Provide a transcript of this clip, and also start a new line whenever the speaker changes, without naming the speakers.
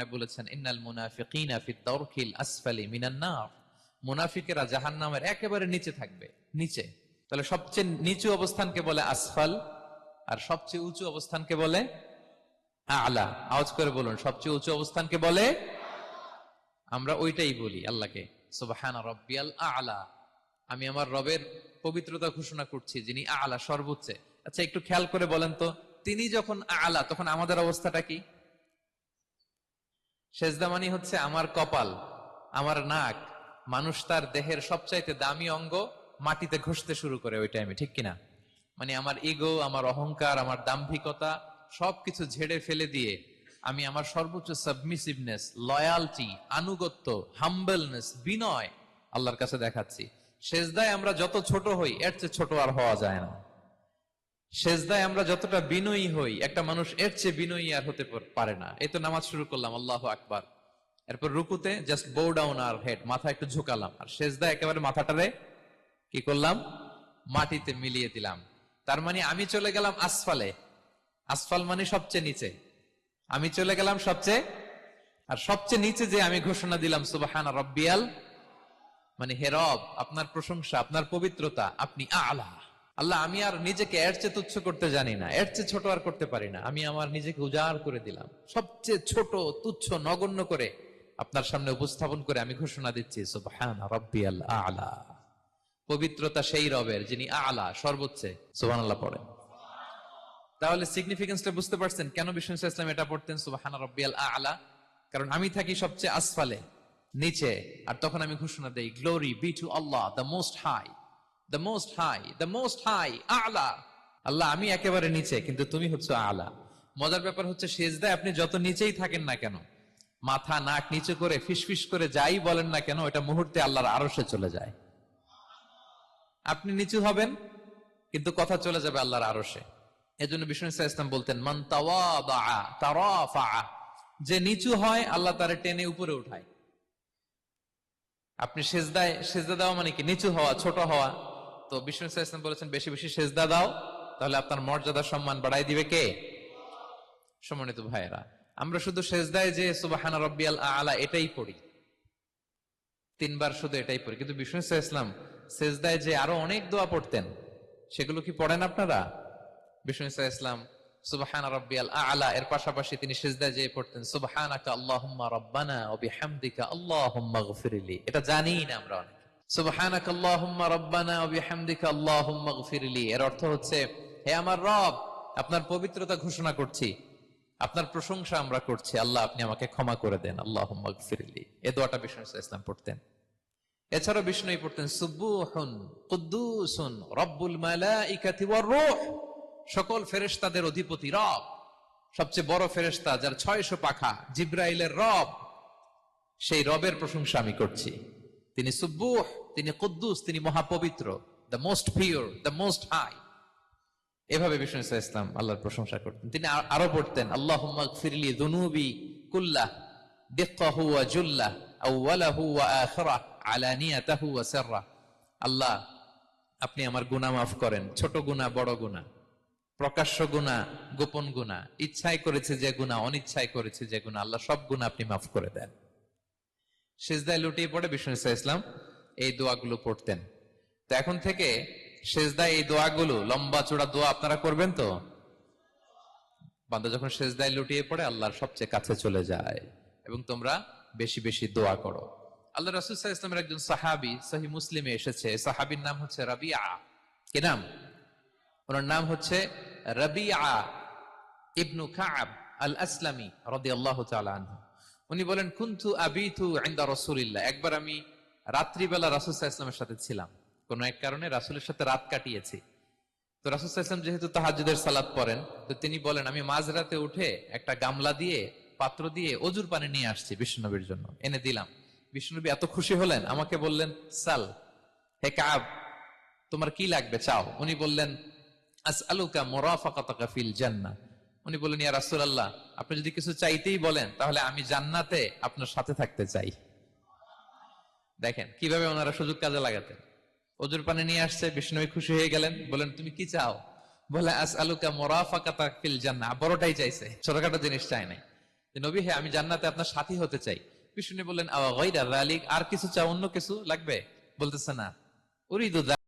কোরআনে বলেছেন, ইন্নাল মুনাফিকিনা ফিদ দারকিল আসফালি মিনান নার, মুনাফিকেরা জাহান্নামের একেবারে নিচে থাকবে, নিচে। তাহলে সবচেয়ে নিচু অবস্থানকে বলে আসফাল, আর সবচেয়ে উঁচু অবস্থানকে বলে আলা। আওয়াজ করে বলুন, সবচেয়ে উঁচু অবস্থানকে বলে, আমরা ওইটাই বলি আল্লাহকে, সুবহান রাব্বিয়াল আলা, আমি আমার রবের পবিত্রতা ঘোষণা করছি যিনি আলা, সর্বোচ্চ। আচ্ছা, একটু খেয়াল করে বলেন তো, তিনি যখন আলা তখন আমাদের অবস্থাটা কি? সেজদা মানে হচ্ছে আমার কপাল, আমার নাক, মানুষ তার দেহের সবচাইতে দামি অঙ্গ মাটিতে ঘষতে শুরু করে ওই টাইমে, ঠিক কিনা? মানে আমার ইগো, আমার অহংকার, আমার দাম্ভিকতা সবকিছু ঝেড়ে ফেলে দিয়ে আমি আমার সর্বোচ্চ সাবমিসিভনেস, লয়ালটি, আনুগত্য, হাম্বলনেস, বিনয় আল্লাহর কাছে দেখাচ্ছি। সেজদায় আমরা যত ছোট হই এর চেয়ে ছোট আর হওয়া যায় না। সেজদায় আমরা যতটা বিনয়ী হই, একটা মানুষ এর চেয়ে বিনয়ী আর হতে পারে না। এই তো নামাজ শুরু করলাম, আল্লাহু আকবার, এরপর রুকুতে জাস্ট বো ডাউন আর হেড, মাথা একটু ঝুঁকালাম, আর সেজদায় একেবারে মাথাটারে কি করলাম? মাটিতে মিলিয়ে দিলাম। তার মানে আমি চলে গেলাম আসফালে। আসফাল মানে সবচেয়ে নিচে, আমি চলে গেলাম সবচেয়ে, আর সবচেয়ে নিচে যে আমি ঘোষণা দিলাম সুবহান রাব্বিয়াল, মানে হে রব, আপনার প্রশংসা, আপনার পবিত্রতা, আপনি আলা। আল্লাহ, আমি আর নিজেকে এর চেয়ে তুচ্ছ করতে জানি না, এর চেয়ে ছোট আর করতে পারি না, আমি আমার নিজেকে উজাড় করে দিলাম, সবচেয়ে ছোট, তুচ্ছ, নগণ্য করে আপনার সামনে উপস্থাপন করে আমি ঘোষণা দিচ্ছি সুবহান রাব্বিয়াল আলা। পবিত্রতা সেই রবের যিনি আলা, সর্বোচ্চ। সুবহানাল্লাহ পড়েন। তাহলে সিগনিফিকেন্সটা বুঝতে পারছেন কেন বিষ্ণু ইসলাম এটা পড়তেন সুবহান রাব্বিয়াল আলা? কারণ আমি থাকি সবচেয়ে আসফালে, নিচে, আর তখন আমি ঘোষণা দেই, glory be to Allah the most high, the most high, the most high আলা। আল্লাহ, আমি একেবারে নিচে, কিন্তু তুমি হচ্ছে আলা। মজার ব্যাপার হচ্ছে, সেজদায় আপনি যত নিচেই থাকেন না কেন, মাথা নাক নিচু করে ফিসফিস করে যাই বলেন না কেন, এটা মুহূর্তে আল্লাহর আরশে চলে যায়। আপনি নিচু হবেন কিন্তু কথা চলে যাবে আল্লাহর আরশে। এজন্য বিষ্ণু ইসলাম বলতেন, মান তাওয়াদা তারাফা, যে নিচু হয় আল্লাহ তারে টেনে উপরে উঠায়। আপনি সেজদায়, সেজদা দেওয়া মানে কি? নিচু হওয়া, ছোট হওয়া। তো বিষ্ণু ইসলাম বলেছেন, বেশি বেশি সেজদা দাও, তাহলে আপনার মর্যাদা, সম্মান বাড়াই দিবে কে? সম্মানিত ভাইয়েরা, আমরা শুধু সেজদায় যে সুবহান রাব্বিয়াল আলা এটাই পড়ি, 3 বার শুধু এটাই পড়ি, কিন্তু বিষ্ণু ইসলাম সেজদায় যে আরো অনেক দোয়া পড়তেন, সেগুলো কি পড়েন আপনারা? বিষ্ণু ইসলাম সুবহান রাব্বিয়াল আলা এর পাশাপাশি তিনি সিজদায় যেয়ে পড়তেন সুবহানাকা আল্লাহুম্মা রাব্বানা ওয়া বিহামদিকা আল্লাহুম্মা গফিরলি। এটা জানি না আমরা অনেকে। সুবহানাকা আল্লাহুম্মা রাব্বানা ওয়া বিহামদিকা আল্লাহুম্মা গফিরলি এর অর্থ হচ্ছে, হে আমার রব, আপনার পবিত্রতা ঘোষণা করছি, আপনার প্রশংসা আমরা করছি, আল্লাহ আপনি আমাকে ক্ষমা করে দেন, আল্লাহুম্মা গফিরলি। এই দোয়াটা বিষ্ণু ইসলাম পড়তেন। এছাড়া বিষ্ণুই পড়তেন সুবহুন কুদ্দুসুন রব্বুল মালাইকাতি ওয়ার রূহ, সকল ফেরেশতাদের অধিপতি রব, সবচেয়ে বড় ফেরেশতা যার 600 পাখা, জিব্রাইলের রব, সেই রবের প্রশংসা আমি করছি। তিনি সুবুহ, তিনি কুদ্দুস, তিনি মহাপবিত্র, the most pure, the most high. এভাবে বিষ্ণু ইসলাম আল্লাহর প্রশংসা করতেন। তিনি আরো পড়তেন, আল্লাহুম্মা গফিরলি যুনুবি কুল্লাহ দিক্কাহু ওয়া জুল্লাহ আউওয়ালাহু ওয়া আখিরাহ আলানিয়াতাহু ওয়া সিররাহ। আল্লাহ, আপনি আমার গুনাহ মাফ করেন, ছোট গুনাহ, বড় গুনাহ, প্রকাশ্য গুনাহ, গোপন গুনাহ, ইচ্ছায় করেছে যে গুনাহ, অনিচ্ছায় করেছে যে গুনাহ, আল্লাহ সব গুনাহ আপনি মাফ করে দেন। সিজদায় লুটিয়ে পড়ে বিষ্ণু ইসলাম এই দোয়াগুলো পড়তেন। তো এখন থেকে সিজদায় এই দোয়াগুলো, লম্বা চূড়া দোয়া আপনারা করবেন তো? বান্দা যখন সিজদায় লুটিয়ে পড়ে আল্লাহর সবচেয়ে কাছে চলে যায়, এবং তোমরা বেশি বেশি দোয়া করো। আল্লাহ রাসূল সাল্লাল্লাহু আলাইহি ওয়াসাল্লামের একজন সাহাবী, সহিহ মুসলিমে এসেছে, সাহাবীর নাম হচ্ছে রাবিআ। কি নাম? ওনার নাম হচ্ছে রাবিআ ইবনু কাব আল আসলামি রাদিয়াল্লাহু তাআলা আনহু। উনি বলেন, কুনতু আবিতু ইনদা রাসূলিল্লাহ, একবার আমি রাত্রিবেলা রাসূল সাল্লাল্লাহু আলাইহি ওয়াসাল্লামের সাথে ছিলাম, কোন এক কারণে রাসূলের সাথে রাত কাটিয়েছি। তো রাসূল সাল্লাল্লাহু আলাইহি ওয়াসাল্লাম যেহেতু তাহাজ্জুদের সালাত পড়েন, তো তিনি বলেন, আমি মাঝরাতে উঠে একটা গামলা দিয়ে, পাত্র দিয়ে অজুর পানি নিয়ে আসছি বিশ্বনবীর জন্য, এনে দিলাম। বিশ্বনবী এত খুশি হলেন, আমাকে বললেন, সাল, হে কাব, তোমার কি লাগবে, চাও। উনি বললেন, আসআলুকা মুরাফাকাতাকা ফিল জান্নাহ। উনি বললেন, ইয়া রাসূলুল্লাহ, আপনি যদি কিছু চাইতেই বলেন, তাহলে আমি জান্নাতে আপনার সাথে থাকতে চাই। দেখেন কিভাবে ওনারা সুযোগ কাজে লাগাতেন। অজুর পানি নিয়ে আসছে, বিষ্ণু খুশি হয়ে গেলেন, বলেন, তুমি কি চাও? বলে, আসআলুকা মুরাফাকাতাকা ফিল জান্নাহ। বড়টাই চাইছে, ছোটখাটো জিনিস চাই নাই। যে নবী হে, আমি জান্নাতে আপনার সাথী হতে চাই। বিষ্ণু বললেন, আওয়া গায়রা যালিক, আর কিছু চাও, অন্য কিছু লাগবে? বলতেছে না, উরিদু